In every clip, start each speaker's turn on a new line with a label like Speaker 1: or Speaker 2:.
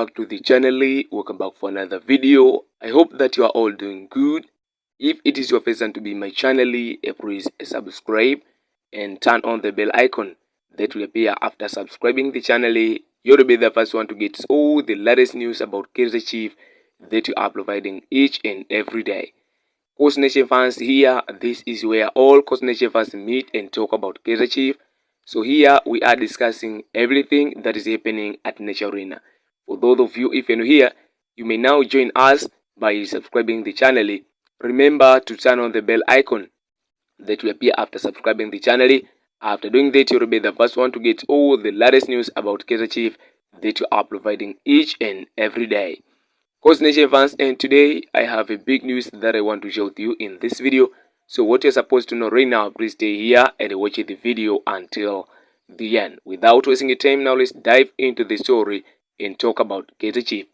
Speaker 1: back to the channel. Welcome back for another video. I hope that you are all doing good. If it is your first time to be my channel, please subscribe and turn on the bell icon that will appear after subscribing the channel. You'll be the first one to get all the latest news about Kaizer Chiefs that you are providing each and every day. Coast Nation fans, here this is where all Coast Nation fans meet and talk about Kaizer Chiefs. So here we are discussing everything that is happening at Nature Arena. For those of you, if you're new here, you may now join us by subscribing the channel. Remember to turn on the bell icon that will appear after subscribing the channel. After doing that, you'll be the first one to get all the latest news about Kaizer Chiefs that you are providing each and every day. Coast Nation fans, and today I have a big news that I want to share with you in this video. So what you're supposed to know right now, please stay here and watch the video until the end. Without wasting your time, now let's dive into the story and talk about Kaizer Chiefs.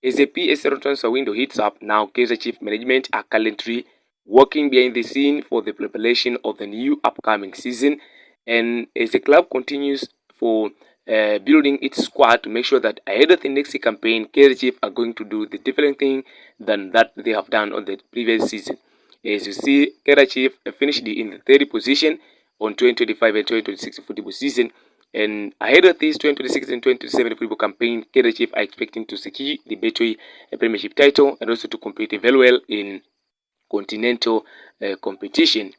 Speaker 1: As the PSL transfer window heats up, now Kaizer Chiefs management are currently working behind the scene for the preparation of the new upcoming season. And as the club continues for building its squad to make sure that ahead of the next campaign, Kaizer Chiefs are going to do the different thing than that they have done on the previous season. As you see, Kaizer Chiefs finished in the third position on 2025 and 2026 football season. And ahead of this 2026 and 2027 football campaign, Kaizer Chiefs are expecting to secure the Betway Premiership title and also to compete very well in continental competition.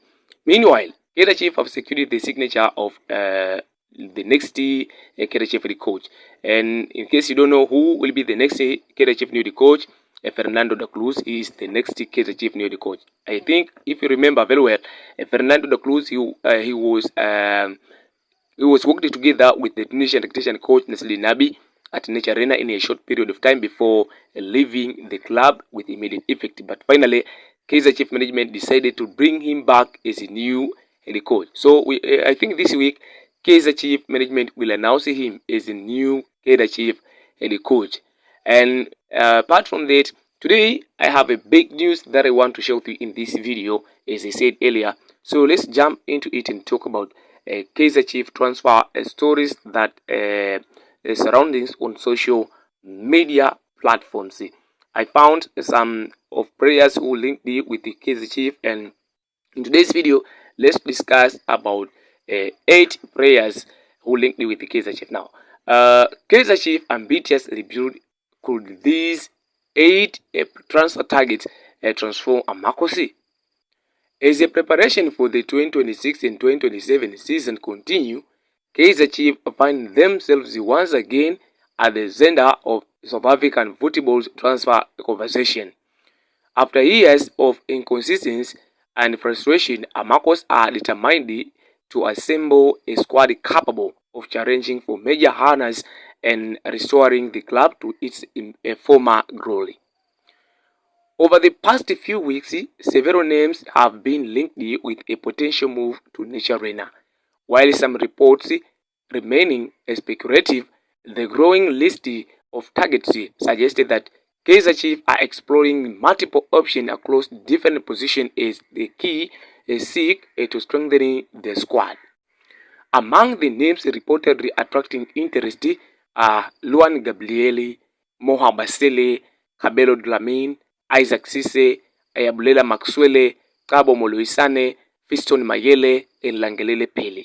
Speaker 1: Meanwhile, Kaizer Chiefs have secured the signature of the next Kaizer Chiefs head coach. And in case you don't know who will be the next Kaizer Chiefs new coach, Fernando da Cruz is the next Kaizer Chiefs new coach. I think if you remember very well, Fernando da Cruz he was working together with the Tunisian tactician coach Nesli Nabi at Nature Arena in a short period of time before leaving the club with immediate effect. But finally, Kaizer Chiefs management decided to bring him back as a new head coach. So I think this week Kaizer Chiefs management will announce him as a new Kaizer Chiefs head coach. And apart from that, today I have a big news that I want to share with you in this video, as I said earlier. So let's jump into it and talk about Kaizer Chiefs transfer stories that surroundings on social media platforms. I found some of players who linked with the Kaizer Chiefs, and in today's video, let's discuss about 8 players who linked with the Kaizer Chiefs. Now, Kaizer Chiefs ambitious rebuild. Could these 8 transfer targets transform Amakosi? As the preparation for the 2026 and 2027 season continue, Kaizer Chiefs find themselves once again at the center of South African football's transfer conversation. After years of inconsistency and frustration, Amakos are determined to assemble a squad capable of challenging for major honors and restoring the club to its former glory. Over the past few weeks, several names have been linked with a potential move to Nature Arena. While some reports remaining speculative, the growing list of targets suggested that Kaizer Chiefs are exploring multiple options across different positions as the key seek to strengthening the squad. Among the names reportedly attracting interest are Luan Gabrieli, Moha Basele, Kabelo Dlamini, Isaac Sise, Ayabulela Maxwele, Kabo Moloisane, Fiston Mayele, and Langelele Pele.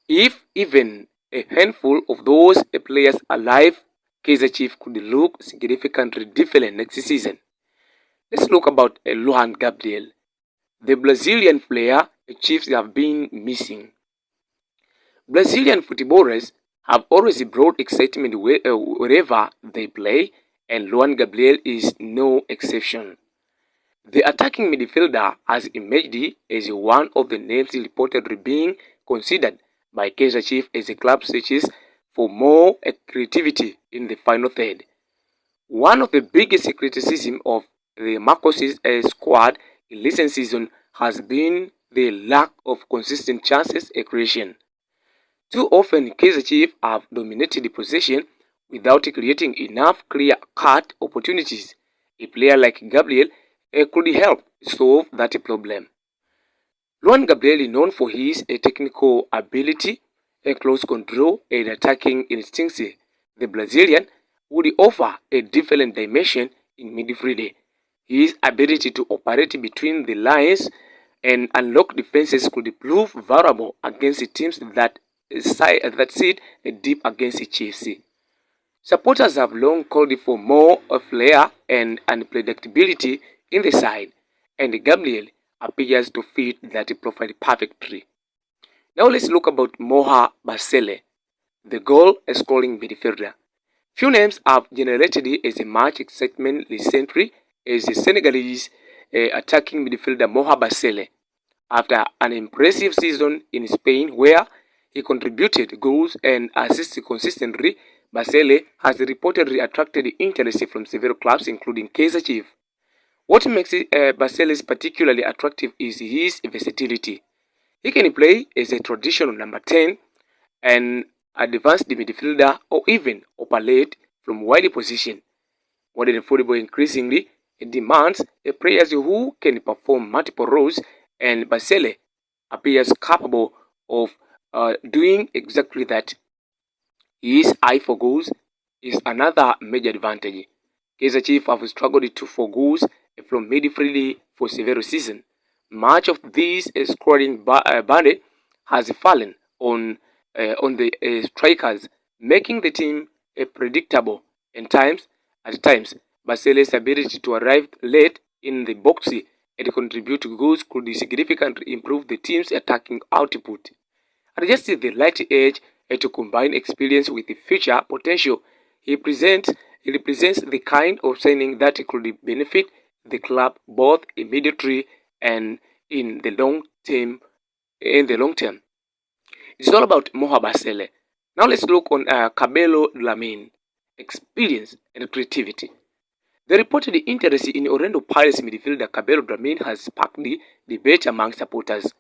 Speaker 1: If even a handful of those players alive, Kaizer Chiefs could look significantly different next season. Let's look about Luan Gabriel, the Brazilian player the Chiefs have been missing. Brazilian footballers have always brought excitement wherever they play, and Luan Gabriel is no exception. The attacking midfielder has emerged as one of the names reportedly being considered by Kaizer Chiefs as the club searches for more creativity in the final third. One of the biggest criticisms of the Marcos' squad in recent season has been the lack of consistent chances creation. Too often, Kaizer Chiefs have dominated the possession without creating enough clear-cut opportunities. A player like Gabriel could help solve that problem. Luan Gabriel is known for his technical ability, close control, and attacking instincts. The Brazilian, would offer a different dimension in midfield. His ability to operate between the lines and unlock defenses could prove valuable against teams that sit deep against the Chiefs. Supporters have long called for more flair and unpredictability in the side, and Gabriel appears to fit that profile perfectly. Now let's look about Moha Basele, the goal-scoring midfielder. Few names have generated as much excitement recently as the Senegalese attacking midfielder Moha Basele. After an impressive season in Spain where he contributed goals and assists consistently, Basele has reportedly attracted interest from several clubs including Kaizer Chiefs. What makes Basele particularly attractive is his versatility. He can play as a traditional number 10, an advanced midfielder, or even operate from wide position. Modern football increasingly demands players who can perform multiple roles, and Basele appears capable of doing exactly that. His eye for goals is another major advantage. Kaizer Chiefs have struggled to for goals from midfield for several seasons. Much of this scoring bandit has fallen on the strikers, making the team predictable at times. Basele's ability to arrive late in the box and contribute to goals could significantly improve the team's attacking output. At just the right age to combine experience with the future potential, he represents the kind of signing that could benefit the club both immediately and in the long term. In the long term, it's all about Moha Basele. Now let's look on Cabello Dlamini, experience and creativity. The reported interest in Orlando Pirates midfielder Cabello Dlamini has sparked the debate among supporters.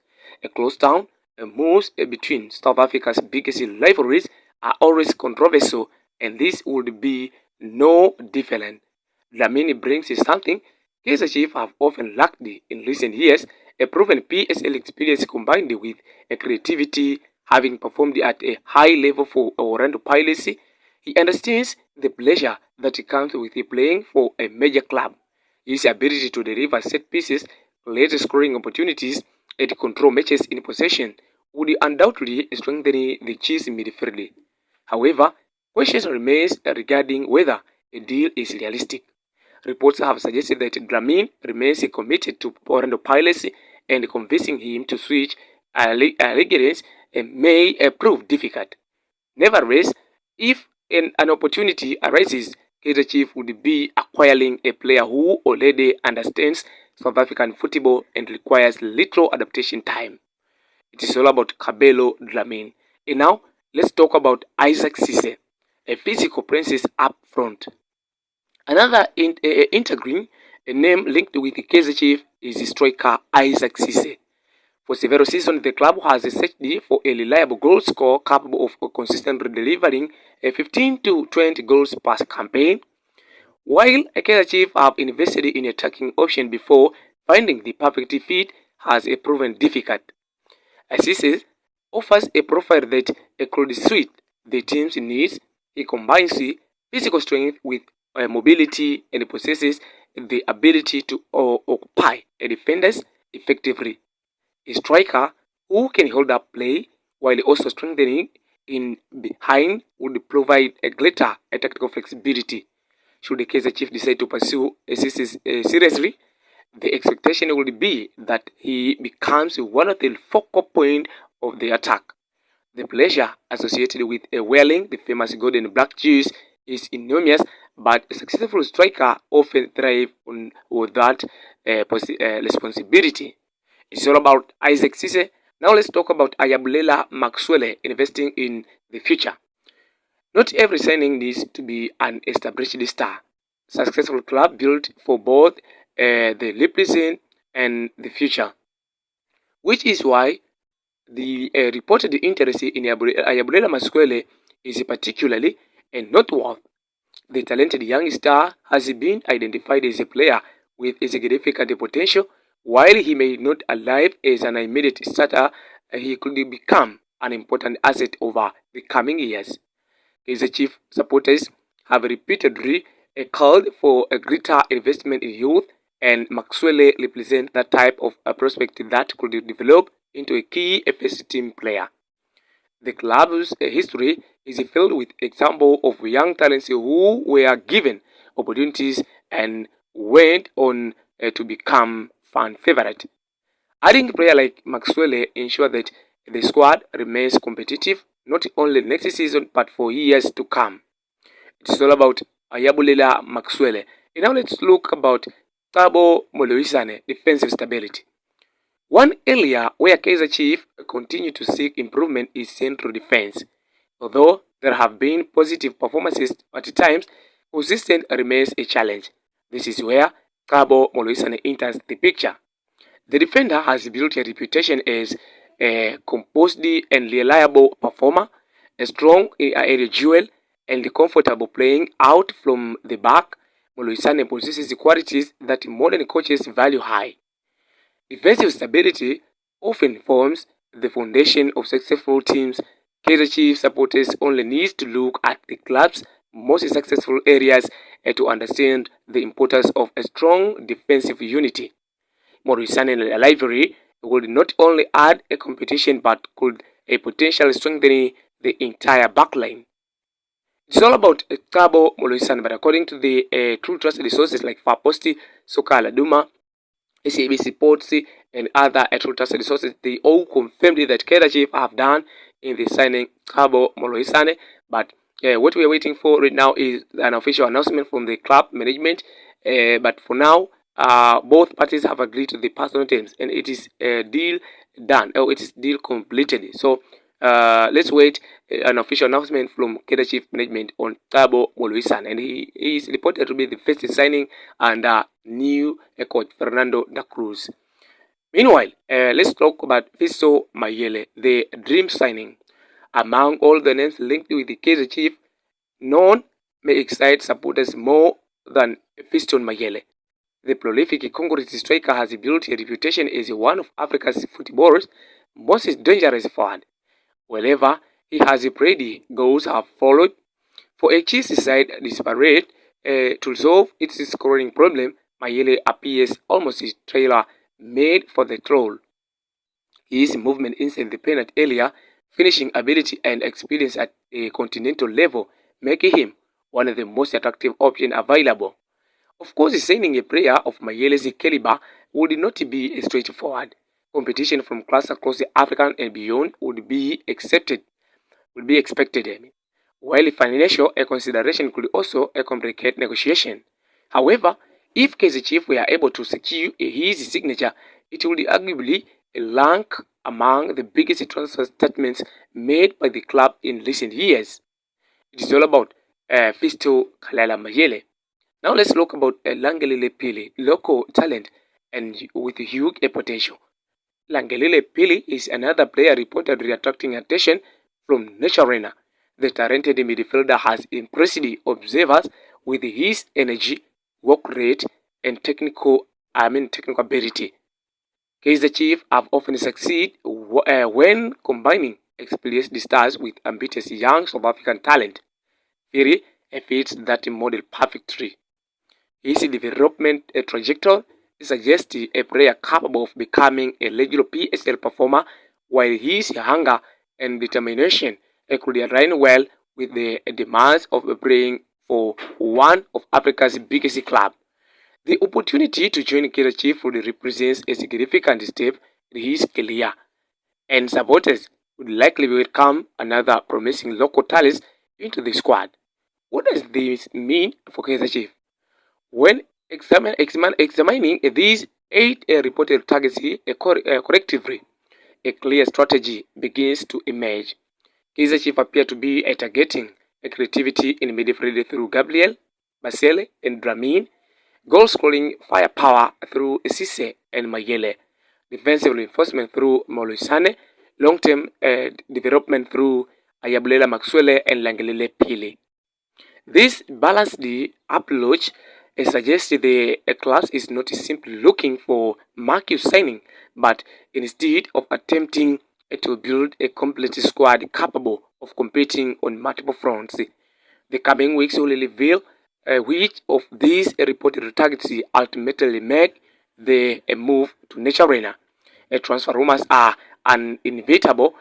Speaker 1: A close town, moves between South Africa's biggest rivalries are always controversial, and this would be no different. Dlamini brings something Kaizer Chiefs have often lacked in recent years, a proven PSL experience combined with a creativity. Having performed at a high level for Orlando Pirates, he understands the pleasure that comes with playing for a major club. His ability to deliver set pieces, create scoring opportunities, and control matches in possession would undoubtedly strengthen the Chiefs midfield. However, questions remain regarding whether a deal is realistic. Reports have suggested that Dlamini remains committed to Orlando Pirates, and convincing him to switch allegiance may prove difficult. Nevertheless, if an opportunity arises, Kaizer Chiefs would be acquiring a player who already understands South African football and requires little adaptation time. It is all about Cabello Dlamini. And now, let's talk about Isaac Cisse, a physical presence up front. Another intriguing name linked with Kaizer Chiefs is striker Isaac Cisse. For several seasons, the club has searched for a reliable goal scorer capable of consistently delivering 15 to 20 goals per campaign. While Kaizer Chiefs have invested in attacking option before, finding the perfect fit has proven difficult. Cisse offers a profile that could suit the team's needs. He combines physical strength with mobility and possesses the ability to occupy defenders effectively. A striker who can hold up play while also strengthening in behind would provide a greater tactical flexibility. Should the Kaizer Chiefs decide to pursue Cisse seriously, the expectation would be that he becomes one of the focal point of the attack. The pleasure associated with wearing the famous gold and black jersey is enormous, but a successful striker often thrives on that responsibility. It's all about Isaac Cisse. Now let's talk about Ayabulela Maxwell investing in the future. Not every signing needs to be an established star. Successful club built for both the present and the future, which is why the reported interest in Ayabulela Maxwell is particularly noteworthy. The talented young star has been identified as a player with significant potential. While he may not arrive as an immediate starter, he could become an important asset over the coming years. Kaizer Chiefs supporters have repeatedly called for a greater investment in youth, and Maxwell represents that type of a prospect that could develop into a key first team player. The club's history is filled with examples of young talents who were given opportunities and went on to become fan favorite. Adding a player like Maxwell ensures that the squad remains competitive not only next season but for years to come. It's all about Ayabulela Maxwell. And now let's look about Tabo Moloisane defensive stability. One area where Kaizer Chiefs continue to seek improvement is central defense. Although there have been positive performances at times, consistent remains a challenge. This is where Tabo Moloisane enters the picture. The defender has built a reputation as a composed and reliable performer, a strong aerial duel, and comfortable playing out from the back. Moloisane possesses the qualities that modern coaches value high. Defensive stability often forms the foundation of successful teams. Kaizer Chiefs supporters only need to look at the club's most successful areas to understand the importance of a strong defensive unity. Moloisane livery would not only add a competition but could potentially strengthen the entire backline. It's all about Tabo Moloisane, but according to the true trusted sources like Faposti, Soka Laduma, SABC Sports, and other true trusted sources, they all confirmed that Kaizer Chiefs have done in the signing Tabo Moloisane. But what we are waiting for right now is an official announcement from the club management. But for now, both parties have agreed to the personal terms, and it is a deal done. Oh, it is deal completed. So let's wait an official announcement from Kaizer Chiefs management on Tabo Moloisane, and he is reported to be the first signing under new coach Fernando da Cruz. Meanwhile, let's talk about Fisto Mayele, the dream signing. Among all the names linked with the Kaizer Chiefs, none may excite supporters more than Fiston Mayele. The prolific Congolese striker has built a reputation as one of Africa's football's most dangerous forward. Wherever he has played, goals have followed. For a Chiefs side desperate to solve its scoring problem, Mayele appears almost a trailer made for the troll. His movement inside the penalty area, finishing ability and experience at a continental level make him one of the most attractive options available. Of course, signing a player of Mayele's caliber would not be straightforward. Competition from clubs across the African and beyond would be expected. While financial consideration could also complicate negotiation. However, if Kaizer Chiefs were able to secure his signature, it would arguably rank among the biggest transfer statements made by the club in recent years. It is all about Fisto Kalala Mayele. Now let's look about Langelile Pili, local talent and with huge potential. Langelile Pili is another player reportedly attracting attention from Arena. The talented midfielder has impressed observers with his energy, work rate, and technical ability. Kaizer Chiefs have often succeeded when combining experienced stars with ambitious young South African talent. Pili fits that model perfectly. His development trajectory suggests a player capable of becoming a regular PSL performer, while his hunger and determination could align well with the demands of playing for one of Africa's biggest clubs. The opportunity to join Kaizer Chiefs would represent a significant step in his career, and supporters would likely welcome another promising local talent into the squad. What does this mean for Kaizer Chiefs? When examining these 8 reported targets collectively, a clear strategy begins to emerge. Kaizer Chiefs appear to be targeting creativity in midfield through Gabriel, Basele, and Dramin, goal-scoring firepower through Cisse and Mayele, defensive reinforcement through Moloisane, long-term development through Ayabulela Maxwell and Langelele Pili. This balanced approach suggests the club is not simply looking for marquee signing, but instead of attempting to build a complete squad capable of competing on multiple fronts. The coming weeks will reveal which of these reported targets ultimately make the move to Nature Arena. Transfer rumors are an inevitable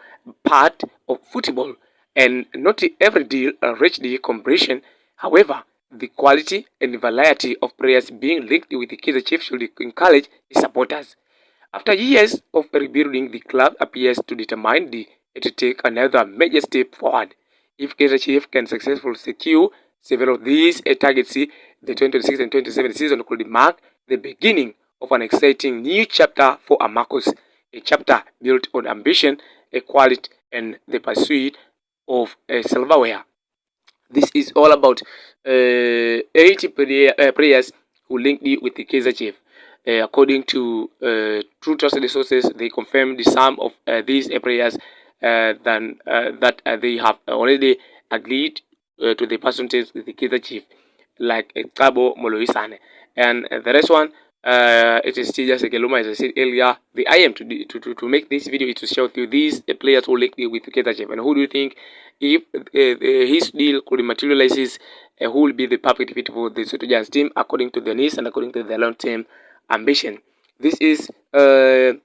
Speaker 1: part of football, and not every deal reached the completion. However, the quality and variety of players being linked with the Kaizer Chiefs should encourage the supporters. After years of rebuilding, the club appears to determine to take another major step forward. If Kaizer Chiefs can successfully secure several of these targets, the 2026 and 2027 season could mark the beginning of an exciting new chapter for Amarcus, a chapter built on ambition, equality, and the pursuit of silverware. This is all about 80 players who linked with the Kaizer Chiefs. According to true trusted sources, they confirmed the sum of these players that they have already agreed to the percentage with the Kaizer Chiefs, like Cabo Moloisane. And the rest one, it is still just a Geluma, as I said earlier. The aim to make this video is to show you these players who linked with the Kaizer Chiefs. And who do you think, if his deal could materialize, who will be the perfect fit for the Soto Giants team according to their needs and according to their long-term ambition? This is True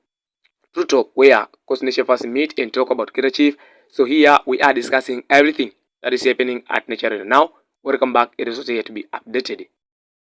Speaker 1: Talk, where Coach Nation first meet and talk about Kaizer Chiefs. So here we are discussing everything that is happening at Nature Arena. Now, welcome back. It is also here to be updated.